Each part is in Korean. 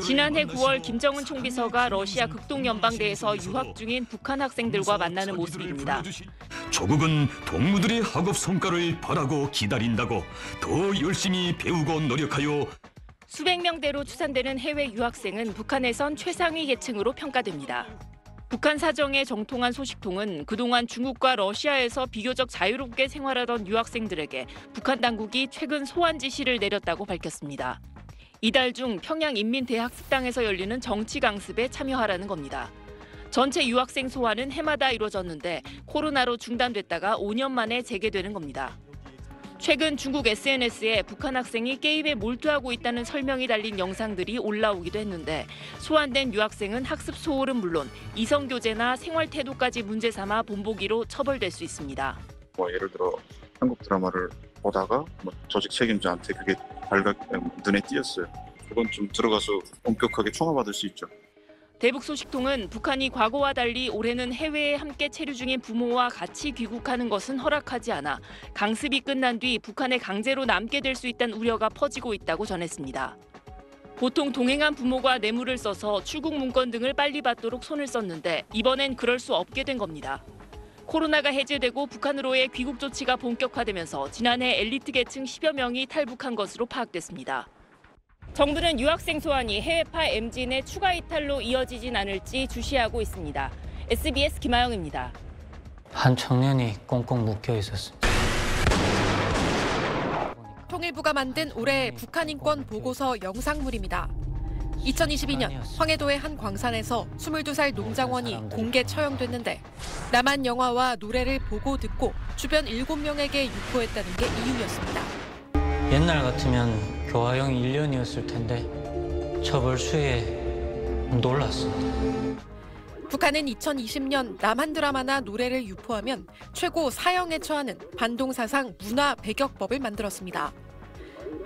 지난해 9월 김정은 총비서가 러시아 극동연방대에서 유학 중인 북한 학생들과 만나는 모습입니다. 조국은 동무들의 학업 성과를 바라고 기다린다고 더 열심히 배우고 노력하여 수백 명대로 추산되는 해외 유학생은 북한에선 최상위 계층으로 평가됩니다. 북한 사정에 정통한 소식통은 그동안 중국과 러시아에서 비교적 자유롭게 생활하던 유학생들에게 북한 당국이 최근 소환 지시를 내렸다고 밝혔습니다. 이달 중 평양인민대학습당에서 열리는 정치 강습에 참여하라는 겁니다. 전체 유학생 소환은 해마다 이루어졌는데 코로나로 중단됐다가 5년 만에 재개되는 겁니다. 최근 중국 SNS에 북한 학생이 게임에 몰두하고 있다는 설명이 달린 영상들이 올라오기도 했는데 소환된 유학생은 학습 소홀은 물론 이성교제나 생활태도까지 문제 삼아 본보기로 처벌될 수 있습니다. 예를 들어 한국 드라마를 보다가 조직 책임자한테 그게 눈에 띄었어요. 그건 좀 들어가서 엄격하게 총알받을 수 있죠. 대북 소식통은 북한이 과거와 달리 올해는 해외에 함께 체류 중인 부모와 같이 귀국하는 것은 허락하지 않아 강습이 끝난 뒤 북한에 강제로 남게 될 수 있다는 우려가 퍼지고 있다고 전했습니다. 보통 동행한 부모가 뇌물을 써서 출국 문건 등을 빨리 받도록 손을 썼는데 이번엔 그럴 수 없게 된 겁니다. 코로나가 해제되고 북한으로의 귀국 조치가 본격화되면서 지난해 엘리트 계층 10여 명이 탈북한 것으로 파악됐습니다. 정부는 유학생 소환이 해외파 MZ 내 추가 이탈로 이어지진 않을지 주시하고 있습니다. SBS 김아영입니다. 한 청년이 꽁꽁 묶여 있었습니다. 통일부가 만든 올해 북한 인권 보고서 영상물입니다. 2022년 황해도의 한 광산에서 22살 농장원이 공개 처형됐는데 남한 영화와 노래를 보고 듣고 주변 7명에게 유포했다는 게 이유였습니다. 옛날 같으면 교화형이 1년이었을 텐데 처벌 수위에 놀랐습니다. 북한은 2020년 남한 드라마나 노래를 유포하면 최고 사형에 처하는 반동사상 문화배격법을 만들었습니다.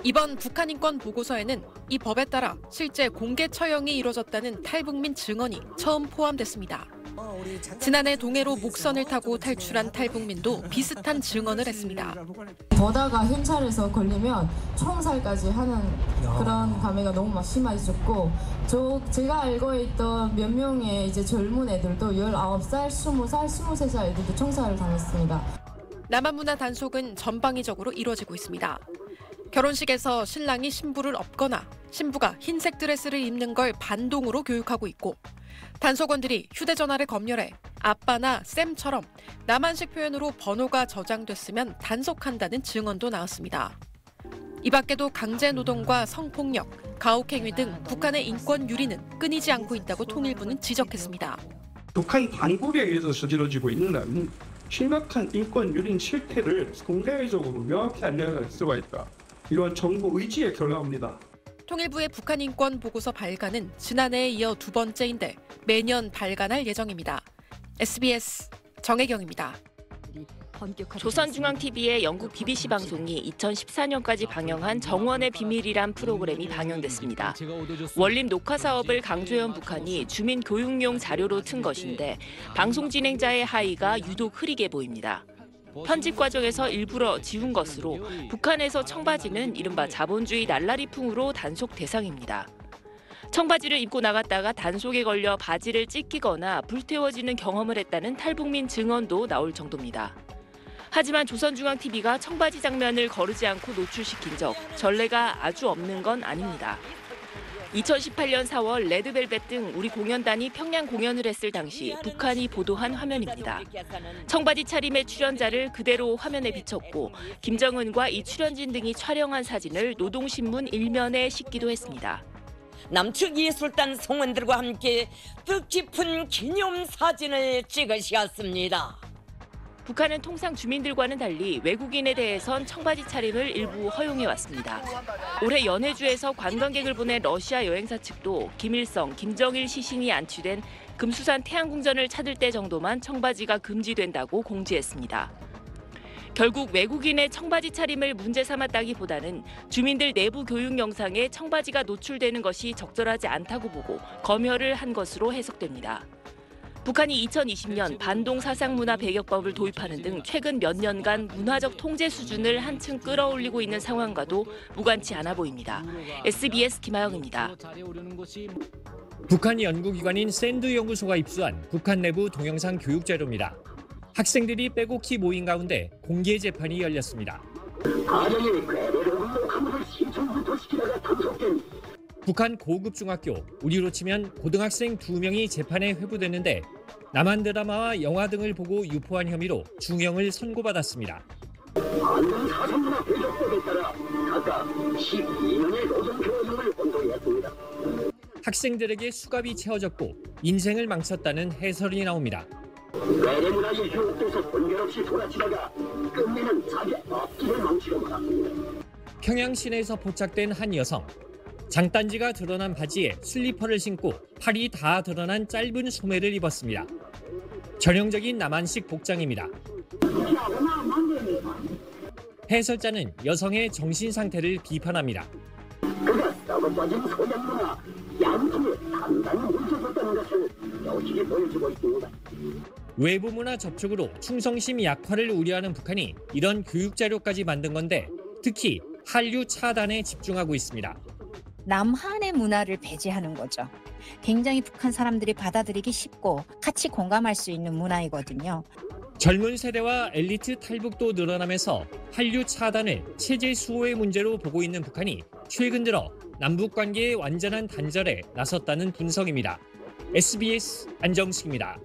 이번 북한 인권 보고서에는 이 법에 따라 실제 공개 처형이 이뤄졌다는 탈북민 증언이 처음 포함됐습니다. 지난해 동해로 목선을 타고 탈출한 탈북민도 비슷한 증언을 했습니다. 보다가 현찰에서 걸리면 총살까지 하는 그런 감회가 너무 심해졌고 제가 알고 있던 몇 명의 이제 젊은 애들도 19살, 20살, 23살 애들도 총살을 당했습니다. 남한 문화 단속은 전방위적으로 이루어지고 있습니다. 결혼식에서 신랑이 신부를 엎거나 신부가 흰색 드레스를 입는 걸 반동으로 교육하고 있고 단속원들이 휴대전화를 검열해 아빠나 쌤처럼 남한식 표현으로 번호가 저장됐으면 단속한다는 증언도 나왔습니다. 이 밖에도 강제노동과 성폭력, 가혹행위 등 북한의 인권 유린은 끊이지 않고 있다고 통일부는 지적했습니다. 북한 당국에 의해서 저지러지고 있는 심각한 인권 유린 실태를 공개적으로 명확히 알려낼 수가 있다. 이러한 정부 의지의 결과입니다. 통일부의 북한 인권 보고서 발간은 지난해에 이어 두 번째인데 매년 발간할 예정입니다. SBS 정혜경입니다. 조선중앙TV의 영국 BBC 방송이 2014년까지 방영한 정원의 비밀이란 프로그램이 방영됐습니다. 원림 녹화 사업을 강조해온 북한이 주민 교육용 자료로 튼 것인데 방송 진행자의 하의가 유독 흐리게 보입니다. 편집 과정에서 일부러 지운 것으로 북한에서 청바지는 이른바 자본주의 날라리풍으로 단속 대상입니다. 청바지를 입고 나갔다가 단속에 걸려 바지를 찢기거나 불태워지는 경험을 했다는 탈북민 증언도 나올 정도입니다. 하지만 조선중앙TV가 청바지 장면을 거르지 않고 노출시킨 적 전례가 아주 없는 건 아닙니다. 2018년 4월 레드벨벳 등 우리 공연단이 평양 공연을 했을 당시 북한이 보도한 화면입니다. 청바지 차림의 출연자를 그대로 화면에 비췄고 김정은과 이 출연진 등이 촬영한 사진을 노동신문 일면에 싣기도 했습니다. 남측 예술단 성원들과 함께 뜻깊은 기념사진을 찍으셨습니다. 북한은 통상 주민들과는 달리 외국인에 대해선 청바지 차림을 일부 허용해왔습니다. 올해 연해주에서 관광객을 보낸 러시아 여행사 측도 김일성, 김정일 시신이 안치된 금수산 태양궁전을 찾을 때 정도만 청바지가 금지된다고 공지했습니다. 결국 외국인의 청바지 차림을 문제 삼았다기보다는 주민들 내부 교육 영상에 청바지가 노출되는 것이 적절하지 않다고 보고 검열을 한 것으로 해석됩니다. 북한이 2020년 반동 사상문화 배격법을 도입하는 등 최근 몇 년간 문화적 통제 수준을 한층 끌어올리고 있는 상황과도 무관치 않아 보입니다. SBS 김아영입니다. 북한 연구기관인 샌드 연구소가 입수한 북한 내부 동영상 교육 자료입니다. 학생들이 빼곡히 모인 가운데 공개 재판이 열렸습니다. 북한 고급 중학교, 우리로 치면 고등학생 2명이 재판에 회부됐는데 남한 드라마와 영화 등을 보고 유포한 혐의로 중형을 선고받았습니다. 학생들에게 수갑이 채워졌고 인생을 망쳤다는 해설이 나옵니다. 외래문화에 유혹돼서 번결없이 돌아치다가 끝내는 자기 앞길을 망치고 말았습니다. 평양 시내에서 포착된 한 여성. 장단지가 드러난 바지에 슬리퍼를 신고 팔이 다 드러난 짧은 소매를 입었습니다. 전형적인 남한식 복장입니다. 해설자는 여성의 정신 상태를 비판합니다. 그가 썩어빠진 소양문화 양심에 단단히 뭉쳐졌다는 것을 여실히 보여주고 있습니다. 외부 문화 접촉으로 충성심 약화를 우려하는 북한이 이런 교육 자료까지 만든 건데 특히 한류 차단에 집중하고 있습니다. 남한의 문화를 배제하는 거죠. 굉장히 북한 사람들이 받아들이기 쉽고 같이 공감할 수 있는 문화이거든요. 젊은 세대와 엘리트 탈북도 늘어나면서 한류 차단을 체제 수호의 문제로 보고 있는 북한이 최근 들어 남북 관계의 완전한 단절에 나섰다는 분석입니다. SBS 안정식입니다.